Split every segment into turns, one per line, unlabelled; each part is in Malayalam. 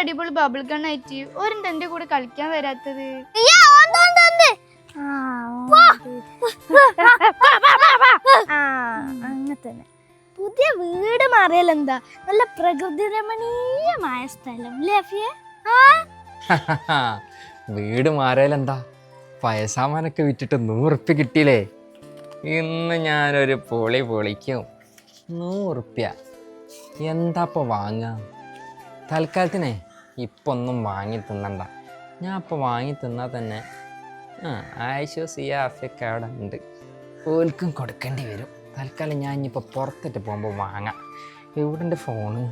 അടിപൊളി ബബിൾ ഗൺ ആയിട്ട് ഓരെന്താ എന്റെ കൂടെ കളിക്കാൻ വരാത്തത്?
അങ്ങനെ തന്നെ. പുതിയ വീട് മാറിയാൽ എന്താ നല്ല പ്രകൃതി രമണീയമായ സ്ഥലം അല്ലേ അഫിയെ?
വീട് മാറിയാലെന്താ, പയസാമാനൊക്കെ വിറ്റിട്ട് 100 ഉറുപ്പ്യ കിട്ടിയില്ലേ. ഇന്ന് ഞാനൊരു പൊളി പൊളിക്കും. 100 ഉറുപ്പ്യ എന്താപ്പോൾ വാങ്ങാം? തൽക്കാലത്തിനെ ഇപ്പം ഒന്നും വാങ്ങി തിന്നണ്ട. ഞാൻ ഇപ്പോൾ വാങ്ങി തിന്നാൽ തന്നെ ആയിഷോ സിയ അഫയൊക്കെ അവിടെ ഉണ്ട്, ഓൽക്കും കൊടുക്കേണ്ടി വരും. തൽക്കാലം ഞാൻ ഇനിയിപ്പോൾ പുറത്തിട്ട് പോകുമ്പോൾ വാങ്ങാം. എവിടെ എൻ്റെ ഫോണ്?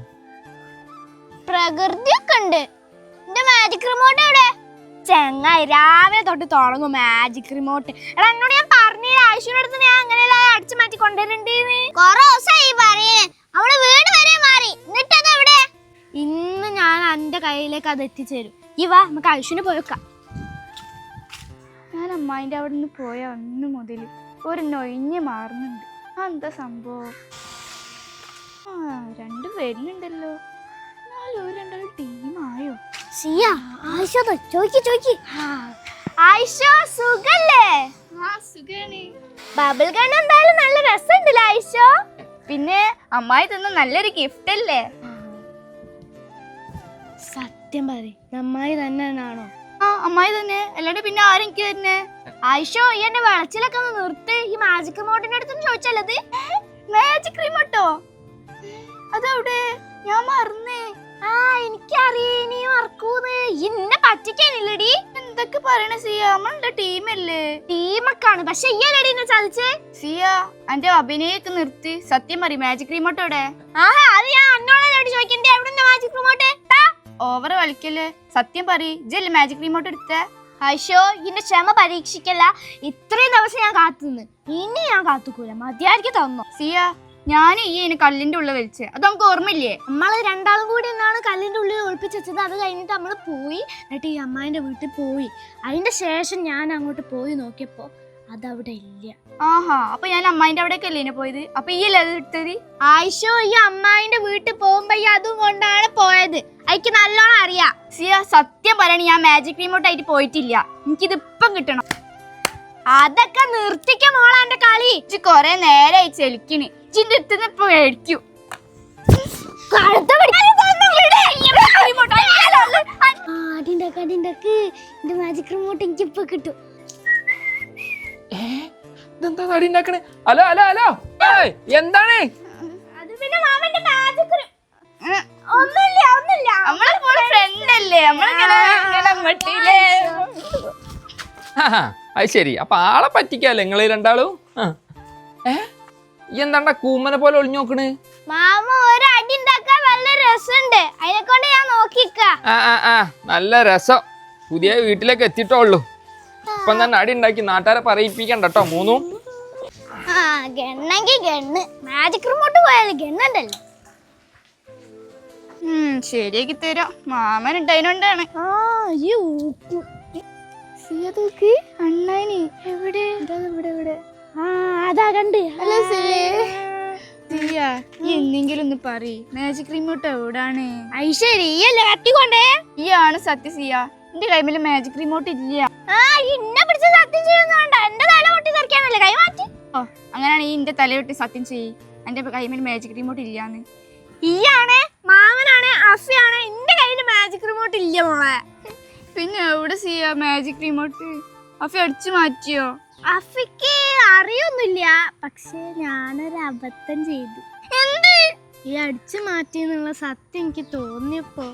പ്രകൃതിയൊക്കെ ഉണ്ട്. എന്റെ മാജിക് റിമോട്ട് എവിടെ? ചെങ്ങായി രാവിലെ തൊട്ട് തുടങ്ങും മാജിക് റിമോട്ട്. എടാ എന്നോട് ഞാൻ പറഞ്ഞില്ല ആയിഷയുടെ അടുത്ത് ഞാൻ അങ്ങനെയല്ല അടിച്ചു മാറ്റി കൊണ്ടുവരണ്ടേന്ന്. കൊറേ ദിവസമായി പറയേ. അവള് വീട് വരെ മാറി. എന്നിട്ട് അതെവിടെ? ഇന്ന് ഞാൻ എന്റെ കയ്യിലേക്ക് അത് എത്തിച്ചേരും. ഈ വാ നമുക്ക് ആയിഷുവിനെ പോയേക്കാം.
ഞാൻ അമ്മായിൻ്റെ അവിടെ നിന്ന് പോയ അന്ന് മുതൽ ഒരു നൊയിഞ്ഞ് മാറുന്നുണ്ട്. എന്താ സംഭവം? രണ്ടും വരുന്നുണ്ടല്ലോ. എന്നാലും ഒരു രണ്ടാളും ടീമായോ?
സിയ ആയിഷ ചോയ്ക്ക്. ആയിഷ സുഖല്ലേ?
സുഖാണ്.
ബബിൾ ഗൺ എന്തായാലും നല്ല രസമുണ്ടല്ലേ ആയിഷ?
പിന്നെ അമ്മായി തന്ന നല്ലൊരു ഗിഫ്റ്റ് അല്ലേ?
സത്യം പറ, അമ്മായി തന്നെയാണോ?
ആ അമ്മായി തന്നെ, അല്ലാണ്ട് പിന്നെ ആരെനിക്ക് തന്നെ?
ആയിഷോ ഈ എന്റെ വെളച്ചിലൊക്കെ ഒന്ന് നിർത്ത്. ഈ മാജിക് റിമോട്ടിന്റെ അടുത്തൊന്നും ചോദിച്ചല്ലത്.
മാജിക് റിമോട്ടോ? അതവിടെ? ഞാൻ മറന്നേ.
എനിക്കറിയേ നീ മറക്കൂന്ന്. ഇന്നെ പറ്റിക്കാനില്ലടി.
എന്തൊക്കെ പറയണ സിയ, നമ്മളുടെ ടീമല്ലേ?
ടീമൊക്കെയാണ്, പക്ഷെ ഈ അല്ലടി എന്നെ ചതിച്ചേ.
സിയ എന്റെ അഭിനയൊക്കെ നിർത്തി. സത്യം പറ, മാജിക് റിമോട്ടോടെ?
അത് ഞാൻ അന്നോളോട് ചോദിക്കണ്ടേ എവിടെ മാജിക് റിമോട്ട്?
ഓവർ കളിക്കല്ലേ, സത്യം പറ, ഇജല്ലേ മാജിക് റിമോട്ട് എടുത്തേ?
ആയിഷോ ഇന്റെ ക്ഷമ പരീക്ഷിക്കല്ല. ഇത്രയും ദിവസം ഞാൻ കാത്തുനിന്ന്, ഇനി ഞാൻ കാത്തുക്കൂല. മതിയായിരിക്കും തന്നോ?
സിയ ഞാൻ ഈ കല്ലിന്റെ ഉള്ളിൽ വലിച്ചേ, അത് നമുക്ക് ഓർമ്മയില്ലേ?
നമ്മള് രണ്ടാളും കൂടി എന്നാണ് കല്ലിന്റെ ഉള്ളിൽ ഒളിപ്പിച്ച് വെച്ചത്. അത് കഴിഞ്ഞിട്ട് നമ്മള് പോയി, എന്നിട്ട് ഈ അമ്മായിന്റെ വീട്ടിൽ പോയി. അതിന്റെ ശേഷം ഞാൻ അങ്ങോട്ട് പോയി നോക്കിയപ്പോ അതവിടെ ഇല്ല.
ആഹാ, അപ്പൊ ഞാൻ അമ്മായിന്റെ അവിടേക്ക് അല്ലേ പോയത്? അപ്പൊ ഈ അല്ലേ അത് എടുത്തത്?
ആയിഷോ ഈ അമ്മായിന്റെ വീട്ടിൽ പോകുമ്പോ ഈ അതും കൊണ്ടാണ് പോയത്. എനിക്ക് നല്ലോണം അറിയാം.
സിയ സത്യം പറയണ, ഞാൻ മാജിക് റിമോട്ട് ആയിട്ട് പോയിട്ടില്ല. എനിക്കിത് ഇപ്പം കിട്ടണം.
അതൊക്കെ നിർത്തിക്ക മോളെ എന്റെ കളി.
ഇജ്ജ് കൊറേ നേരായി ചെലിക്കണ്. ഇജിന്റെ അടുത്ത് ഇപ്പൊ മേടിക്കൂ.
എന്റെ മാജിക് റിമോട്ട് എനിക്ക് ഇപ്പൊ കിട്ടും.
ഇതെന്താ തടി ഉണ്ടാക്കണേ? ഹലോ ഹലോ ഹലോ, എന്താണ്?
അത് പിന്നെ മാമന്റെ മാജിക് ഒന്നുമില്ല.
നമ്മളെ ഫ്രണ്ട് അല്ലേ, നമ്മളിങ്ങനെ.
അത് ശരി, അപ്പൊ ആളെ പറ്റിക്കാല്ലേ നിങ്ങള് രണ്ടാളും? എന്താണ്ടാ കൂമ്മനെ പോലെ ഒളിഞ്ഞു നോക്കണ്?
മാമ ഒരു അടി ഉണ്ടാക്കാൻ നല്ല രസമുണ്ട്, അതിനെ കൊണ്ട് ഞാൻ നോക്കിക്ക.
നല്ല രസം. പുതിയ വീട്ടിലേക്ക് എത്തിയിട്ടുള്ളൂ. ഇപ്പം തന്നെ അടി ഉണ്ടാക്കി നാട്ടുകാരെ പറയിപ്പിക്കണ്ട കേട്ടോ. മൂന്നും
ഗണ്ണെങ്കി ഗണ്ണ്. മാജിക് റിമോട്ട് പോയാല് ഗണ്ണുണ്ടല്ലോ.
ശരിയാക്കി തരാം. മാമൻ ഇട്ടതിനോണ്ടാണ്. അണ്ണാനി എവിടെ? ഇവിടെ.
അതാ കണ്ട്.
ഹലോ സിയ, എന്തെങ്കിലും ഒന്ന് പറയ്, മാജിക് റിമോട്ട് എവിടാണ്?
ഐശ്വര്യ ഈ അല്ലേ കത്തിക്കൊണ്ടേ?
ഈ ആണ് സത്യ സിയ, എന്റെ കൈമില് മാജിക് റിമോട്ട് ഇല്ല.
ഇന്നെ പിടിച്ച് സത്യം ചെയ്യുന്നുണ്ട. എന്റെ തല പൊട്ടി തെറിക്കാനല്ലേ കൈ മാറ്റി?
ഓ അങ്ങനെയാണ് ഈ എന്റെ തലയൊട്ടി സത്യം ചെയ്യ്, എന്റെ കൈമില് മാജിക് റിമോട്ട് ഇല്ലാന്ന്.
ഈയാണ് മാമനാണ് അഫിയാണ്, എന്റെ കയ്യില് മാജിക് റിമോട്ട് ഇല്ല മോളെ.
പിന്നെ എവിടെ സിയ മാജിക് റിമോട്ട്? അഫി അടിച്ചു മാറ്റിയോ?
അഫിക്ക് അറിയൊന്നുമില്ല, പക്ഷെ ഞാനൊരു അബദ്ധം ചെയ്തു.
എന്ത്?
ഈ അടിച്ചു മാറ്റിയെന്നുള്ള സത്യം എനിക്ക് തോന്നിയപ്പോ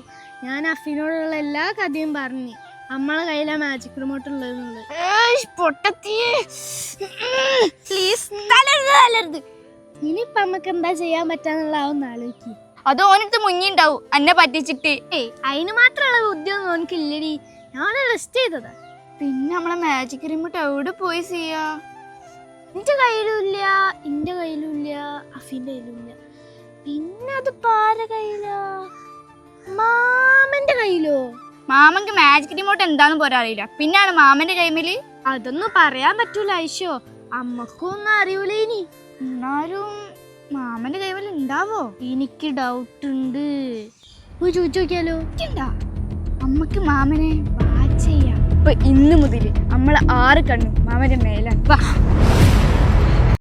ഞാൻ അഫിനോടുള്ള എല്ലാ കഥയും പറഞ്ഞു. നമ്മളെ കയ്യിലാ മാജിക് റിമോട്ട് ഉള്ളത്. ഇനിയിപ്പൊ നമുക്ക് എന്താ ചെയ്യാൻ പറ്റാന്നുള്ള ഒന്ന് ആലോചിക്കും.
അത് ഓനടുത്ത് മുങ്ങിണ്ടാവും എന്നെ പറ്റിച്ചിട്ട്.
അതിന് മാത്രമുള്ള ബുദ്ധിയൊന്നും ഓനക്കില്ലടി. ഞാൻ റെസ്റ്റ് ചെയ്തതാ.
പിന്നെ നമ്മളെ മാജിക് റിമോട്ട് എവിടെ പോയി സിയ?
എന്റെ കയ്യിലും ഇല്ല, എന്റെ കയ്യിലും ഇല്ല, അഫിന്റെ കയ്യിലും ഇല്ല. പിന്നെ അത് ആരുടെ കയ്യിലാ? മാമന്റെ കയ്യിലോ?
മാമക്ക് മാജിക് റിമോട്ട് എന്താന്ന് പോരാ അറിയില്ല, പിന്നാണ് മാമന്റെ കൈമില്.
അതൊന്നും പറയാൻ പറ്റൂല ഐശോ, അമ്മക്കും ഒന്നും അറിയൂല. ഇനി
എന്നാലും മാമന്റെ കൈമില് ഉണ്ടാവോ?
എനിക്ക് ഡൗട്ട് ഉണ്ട്. പോയി ചോദിച്ചു നോക്കിയാലോ?
എന്താ അമ്മക്ക് മാമനെ വാച്ച് ചെയ്യാം. ഇപ്പൊ ഇന്ന് മുതൽ നമ്മൾ 6 കണ്ണും മാമന്റെ മേലാണ്. വാ.